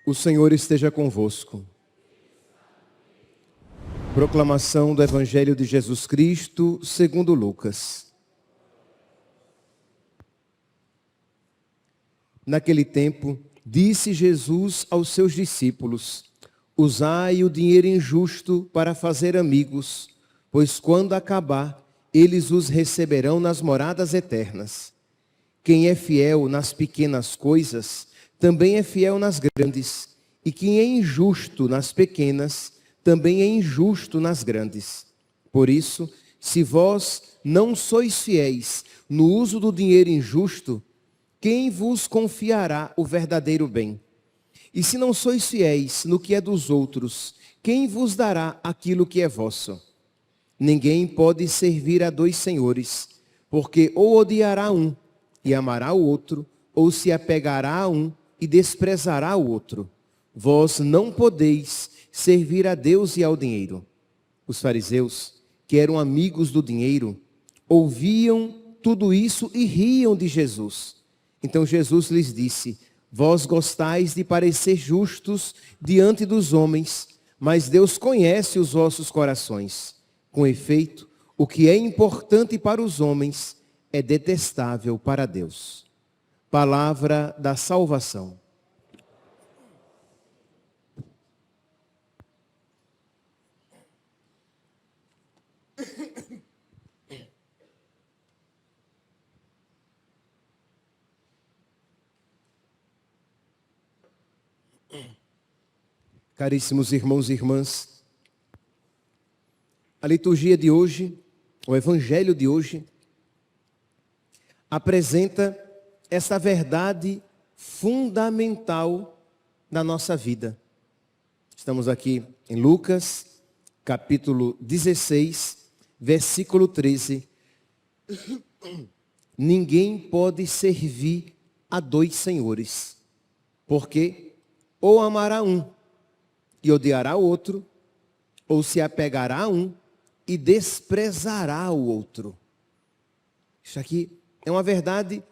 O Senhor esteja convosco. Proclamação do Evangelho de Jesus Cristo, segundo Lucas. Naquele tempo, disse Jesus aos seus discípulos: usai o dinheiro injusto para fazer amigos, pois quando acabar, eles os receberão nas moradas eternas. Quem é fiel nas pequenas coisas, também é fiel nas grandes, e quem é injusto nas pequenas, também é injusto nas grandes. Por isso, se vós não sois fiéis no uso do dinheiro injusto, quem vos confiará o verdadeiro bem? E se não sois fiéis no que é dos outros, quem vos dará aquilo que é vosso? Ninguém pode servir a dois senhores, porque ou odiará um e amará o outro, ou se apegará a um e desprezará o outro. Vós não podeis servir a Deus e ao dinheiro. Os fariseus, que eram amigos do dinheiro, ouviam tudo isso e riam de Jesus. Então Jesus lhes disse: vós gostais de parecer justos diante dos homens, mas Deus conhece os vossos corações. Com efeito, o que é importante para os homens é detestável para Deus. Palavra da salvação. Caríssimos irmãos e irmãs, a liturgia de hoje, o Evangelho de hoje, apresenta essa verdade fundamental na nossa vida. Estamos aqui em Lucas, capítulo 16, versículo 13. Ninguém pode servir a dois senhores, porque ou amará um e odiará o outro, ou se apegará a um e desprezará o outro. Isso aqui é uma verdade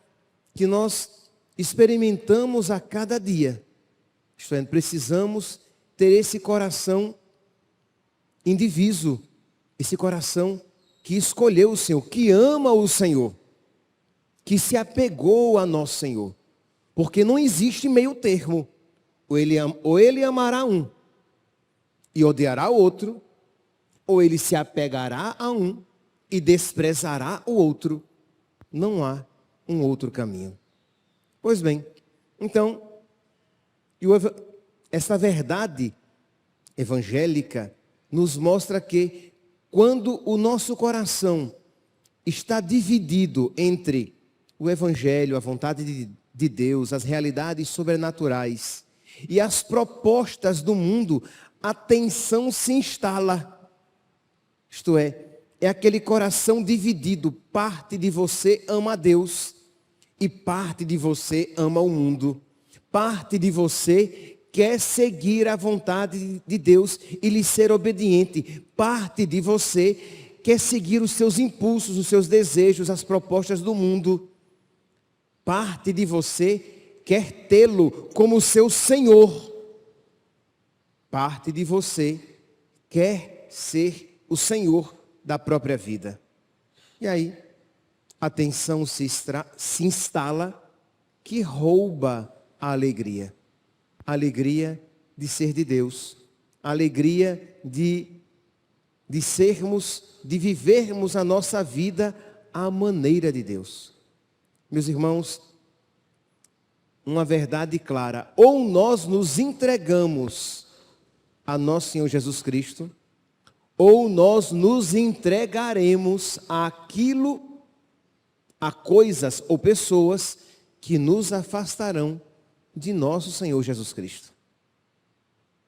que nós experimentamos a cada dia. Isto é, precisamos ter esse coração indiviso, esse coração que escolheu o Senhor, que ama o Senhor, que se apegou a nosso Senhor. Porque não existe meio termo. Ou ele amará um e odiará o outro, ou ele se apegará a um e desprezará o outro. Não há um outro caminho. Pois bem, então, essa verdade evangélica nos mostra que quando o nosso coração está dividido entre o Evangelho, a vontade de Deus, as realidades sobrenaturais e as propostas do mundo, a tensão se instala. Isto é aquele coração dividido. Parte de você ama a Deus e parte de você ama o mundo. Parte de você quer seguir a vontade de Deus e lhe ser obediente. Parte de você quer seguir os seus impulsos, os seus desejos, as propostas do mundo. Parte de você quer tê-lo como seu Senhor. Parte de você quer ser o Senhor da própria vida. E aí, a tensão se instala, que rouba a alegria. A alegria de ser de Deus. A alegria de sermos, de vivermos a nossa vida à maneira de Deus. Meus irmãos, uma verdade clara: ou nós nos entregamos a nosso Senhor Jesus Cristo, ou nós nos entregaremos àquilo, a coisas ou pessoas que nos afastarão de nosso Senhor Jesus Cristo.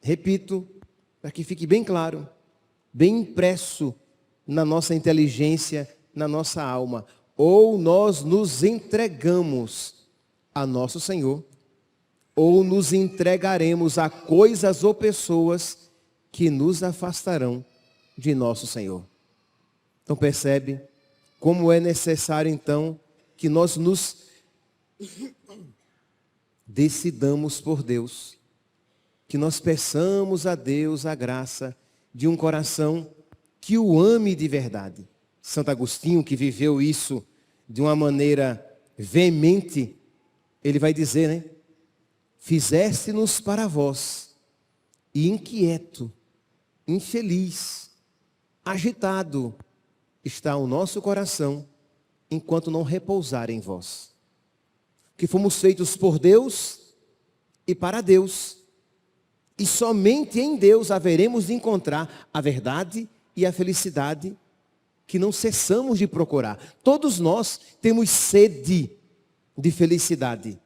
Repito, para que fique bem claro, bem impresso na nossa inteligência, na nossa alma: ou nós nos entregamos a nosso Senhor, ou nos entregaremos a coisas ou pessoas que nos afastarão de nosso Senhor. Então percebe como é necessário então que nós nos decidamos por Deus, que nós peçamos a Deus a graça de um coração que o ame de verdade. Santo Agostinho, que viveu isso de uma maneira veemente, ele vai dizer, né? Fizeste-nos para vós, e inquieto, infeliz, agitado, está o nosso coração, enquanto não repousar em vós. Que fomos feitos por Deus e para Deus. E somente em Deus haveremos de encontrar a verdade e a felicidade que não cessamos de procurar. Todos nós temos sede de felicidade,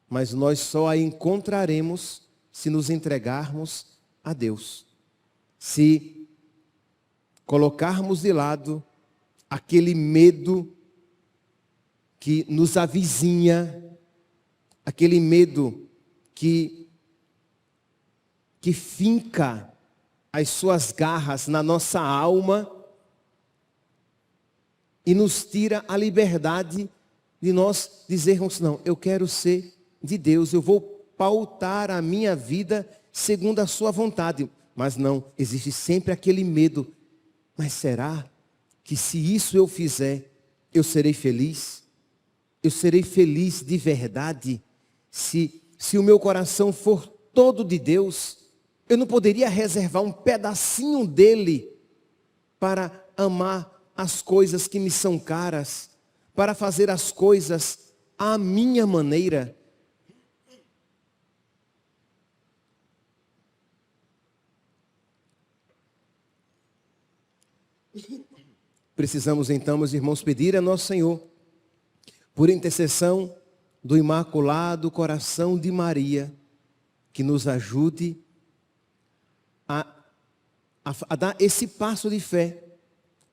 mas nós só a encontraremos se nos entregarmos a Deus. Se colocarmos de lado aquele medo que nos avizinha, aquele medo que finca as suas garras na nossa alma e nos tira a liberdade de nós dizermos, não, eu quero ser de Deus, eu vou pautar a minha vida segundo a sua vontade. Mas não, existe sempre aquele medo. Mas será que se isso eu fizer, eu serei feliz? Eu serei feliz de verdade? Se o meu coração for todo de Deus, eu não poderia reservar um pedacinho dele para amar as coisas que me são caras, para fazer as coisas à minha maneira. Precisamos então, meus irmãos, pedir a nosso Senhor, por intercessão do Imaculado Coração de Maria, que nos ajude a dar esse passo de fé,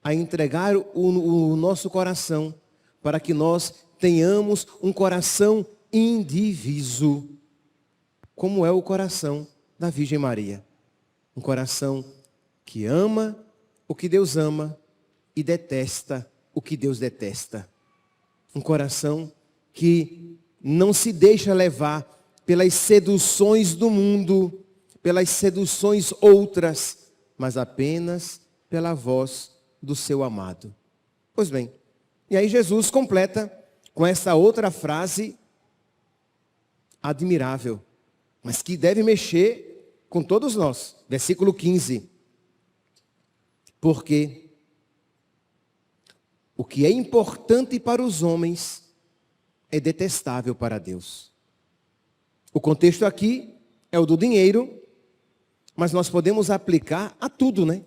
a entregar o nosso coração, para que nós tenhamos um coração indiviso, como é o coração da Virgem Maria. Um coração que ama o que Deus ama e detesta o que Deus detesta. Um coração que não se deixa levar pelas seduções do mundo, pelas seduções outras, mas apenas pela voz do seu amado. Pois bem, e aí Jesus completa com essa outra frase admirável, mas que deve mexer com todos nós. Versículo 15. Porque o que é importante para os homens é detestável para Deus. O contexto aqui é o do dinheiro, mas nós podemos aplicar a tudo, né?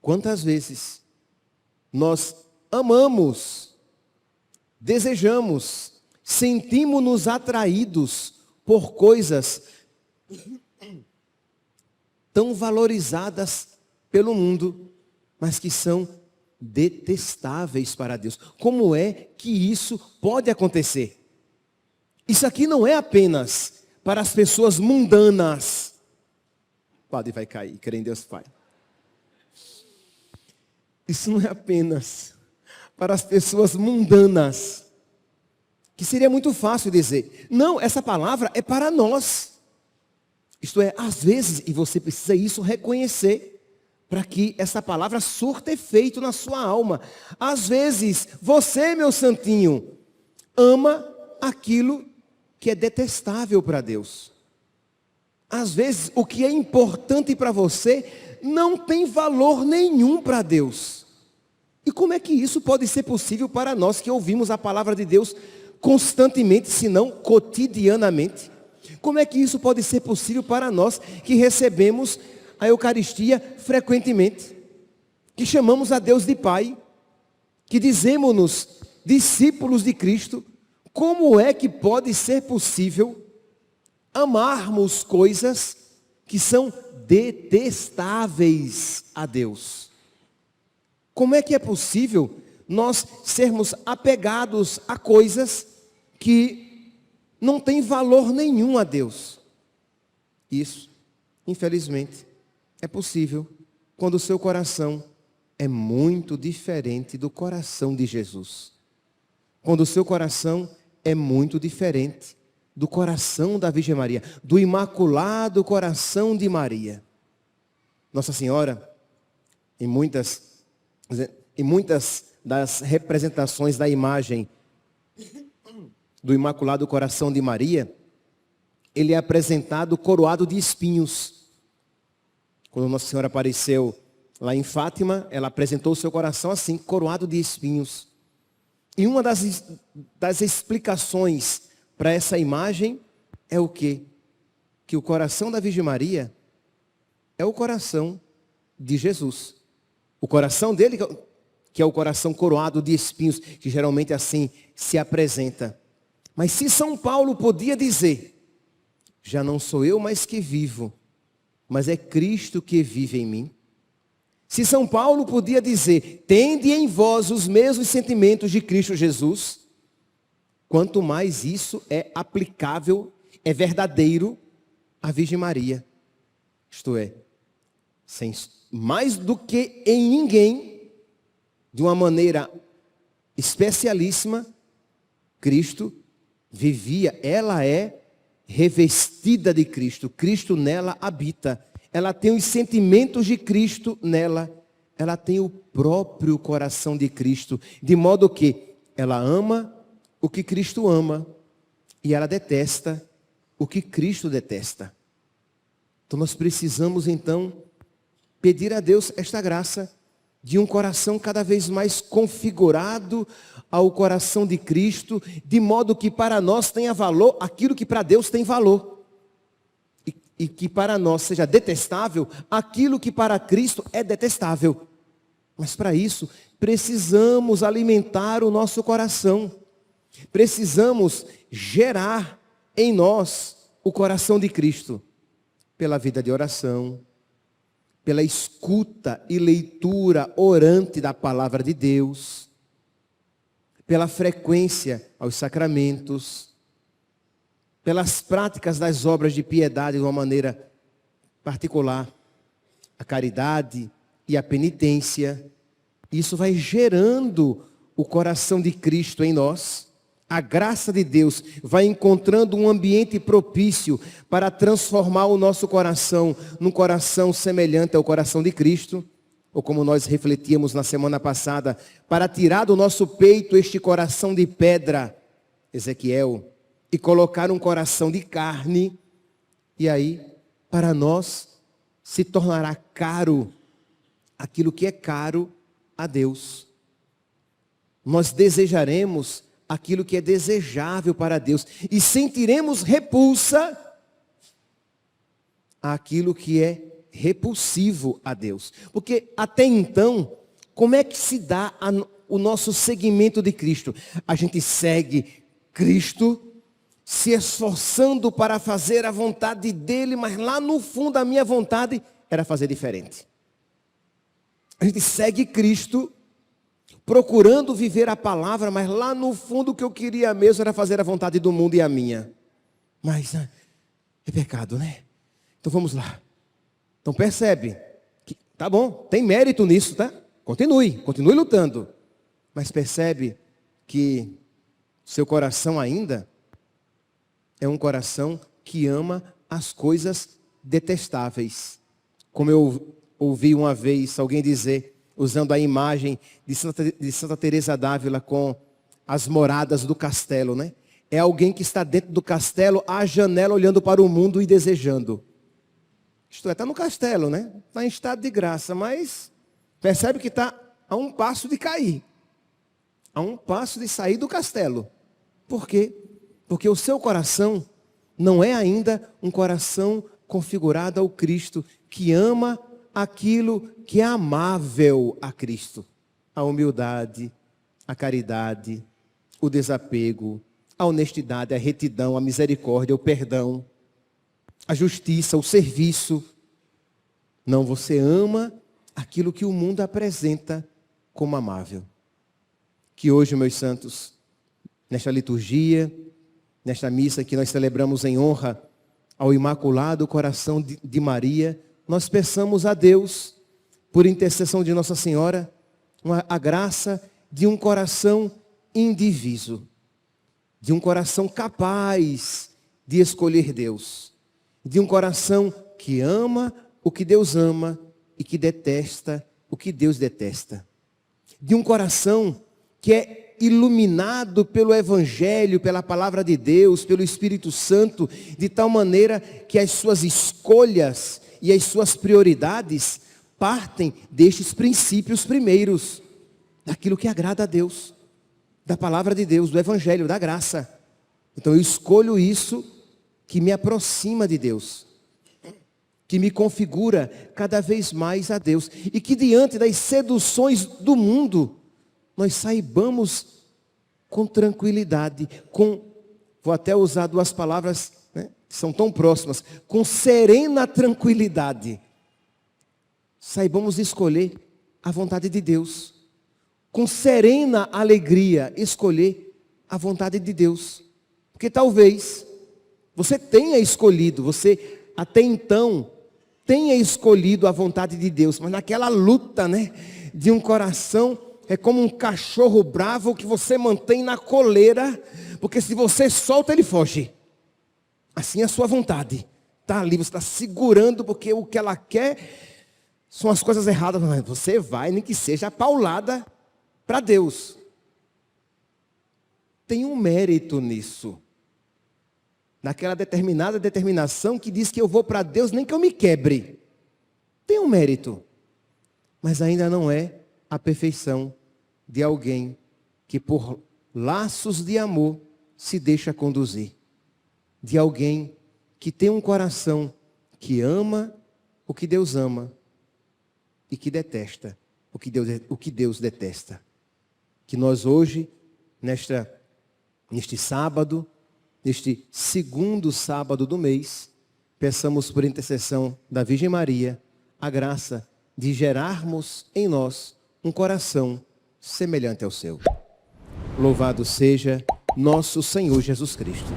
Quantas vezes nós amamos, desejamos, sentimos-nos atraídos por coisas tão valorizadas pelo mundo, mas que são detestáveis para Deus. Como é que isso pode acontecer? Isso aqui não é apenas para as pessoas mundanas. O padre vai cair, crê em Deus Pai. Isso não é apenas para as pessoas mundanas, que seria muito fácil dizer. Não, essa palavra é para nós. Isto é, às vezes, e você precisa isso reconhecer, para que essa palavra surta efeito na sua alma. Às vezes, você, meu santinho, ama aquilo que é detestável para Deus. Às vezes, o que é importante para você não tem valor nenhum para Deus. E como é que isso pode ser possível para nós que ouvimos a palavra de Deus constantemente, se não cotidianamente? Como é que isso pode ser possível para nós que recebemos a Eucaristia frequentemente, que chamamos a Deus de Pai, que dizemos-nos discípulos de Cristo? Como é que pode ser possível amarmos coisas que são detestáveis a Deus? Como é que é possível nós sermos apegados a coisas que não têm valor nenhum a Deus. Isso, infelizmente, é possível quando o seu coração é muito diferente do coração de Jesus. Quando o seu coração é muito diferente do coração da Virgem Maria, do imaculado coração de Maria. Nossa Senhora, em muitas das representações da imagem do Imaculado Coração de Maria, ele é apresentado coroado de espinhos. Quando Nossa Senhora apareceu lá em Fátima, ela apresentou o seu coração assim, coroado de espinhos. E uma das explicações para essa imagem é o quê? Que o coração da Virgem Maria é o coração de Jesus. O coração dele, que é o coração coroado de espinhos, que geralmente assim se apresenta. Mas se São Paulo podia dizer, já não sou eu mais que vivo, mas é Cristo que vive em mim. Se São Paulo podia dizer, tende em vós os mesmos sentimentos de Cristo Jesus, quanto mais isso é aplicável, é verdadeiro à Virgem Maria. Isto é, mais do que em ninguém, de uma maneira especialíssima, Cristo vivia, ela é revestida de Cristo, Cristo nela habita, ela tem os sentimentos de Cristo nela, ela tem o próprio coração de Cristo, de modo que ela ama o que Cristo ama e ela detesta o que Cristo detesta. Então nós precisamos então pedir a Deus esta graça de um coração cada vez mais configurado ao coração de Cristo, de modo que para nós tenha valor aquilo que para Deus tem valor. E que para nós seja detestável aquilo que para Cristo é detestável. Mas para isso, precisamos alimentar o nosso coração. Precisamos gerar em nós o coração de Cristo. Pela vida de oração, pela escuta e leitura orante da palavra de Deus, pela frequência aos sacramentos, pelas práticas das obras de piedade de uma maneira particular, a caridade e a penitência. Isso vai gerando o coração de Cristo em nós. A graça de Deus vai encontrando um ambiente propício para transformar o nosso coração num coração semelhante ao coração de Cristo. Ou como nós refletíamos na semana passada, para tirar do nosso peito este coração de pedra, Ezequiel, e colocar um coração de carne, e aí, para nós, se tornará caro aquilo que é caro a Deus. Nós desejaremos aquilo que é desejável para Deus, e sentiremos repulsa àquilo que é repulsivo a Deus. Porque até então, como é que se dá o nosso seguimento de Cristo? A gente segue Cristo, se esforçando para fazer a vontade dele, mas lá no fundo a minha vontade era fazer diferente. A gente segue Cristo, procurando viver a palavra, mas lá no fundo o que eu queria mesmo era fazer a vontade do mundo e a minha. Mas é pecado, né? Então vamos lá. Então percebe, que, tá bom, tem mérito nisso, tá? Continue lutando. Mas percebe que seu coração ainda é um coração que ama as coisas detestáveis. Como eu ouvi uma vez alguém dizer, usando a imagem de Santa Teresa d'Ávila com as moradas do castelo, né? É alguém que está dentro do castelo, à janela, olhando para o mundo e desejando. Isto é, está no castelo, né? Está em estado de graça, mas percebe que está a um passo de cair. A um passo de sair do castelo. Por quê? Porque o seu coração não é ainda um coração configurado ao Cristo, que ama aquilo que é amável a Cristo. A humildade, a caridade, o desapego, a honestidade, a retidão, a misericórdia, o perdão, a justiça, o serviço. Não, você ama aquilo que o mundo apresenta como amável. Que hoje, meus santos, nesta liturgia, nesta missa que nós celebramos em honra ao Imaculado Coração de Maria, nós peçamos a Deus, por intercessão de Nossa Senhora, a graça de um coração indiviso, de um coração capaz de escolher Deus, de um coração que ama o que Deus ama e que detesta o que Deus detesta, de um coração que é iluminado pelo Evangelho, pela Palavra de Deus, pelo Espírito Santo, de tal maneira que as suas escolhas e as suas prioridades partem destes princípios primeiros, daquilo que agrada a Deus, da Palavra de Deus, do Evangelho, da graça. Então eu escolho isso que me aproxima de Deus, que me configura cada vez mais a Deus, e que diante das seduções do mundo, nós saibamos com tranquilidade, vou até usar duas palavras, né, que são tão próximas, com serena tranquilidade, saibamos escolher a vontade de Deus, com serena alegria, escolher a vontade de Deus, porque talvez você tenha escolhido, você até então tenha escolhido a vontade de Deus, mas naquela luta, né, de um coração, é como um cachorro bravo que você mantém na coleira, porque se você solta, ele foge. Assim é a sua vontade. Está ali, você está segurando, porque o que ela quer são as coisas erradas. Mas você vai, nem que seja a paulada para Deus. Tem um mérito nisso. Naquela determinada determinação que diz que eu vou para Deus, nem que eu me quebre. Tem um mérito. Mas ainda não é a perfeição de alguém que por laços de amor se deixa conduzir. De alguém que tem um coração que ama o que Deus ama e que detesta o que Deus detesta. Que nós hoje, neste sábado, neste segundo sábado do mês, peçamos por intercessão da Virgem Maria a graça de gerarmos em nós um coração semelhante ao seu. Louvado seja nosso Senhor Jesus Cristo.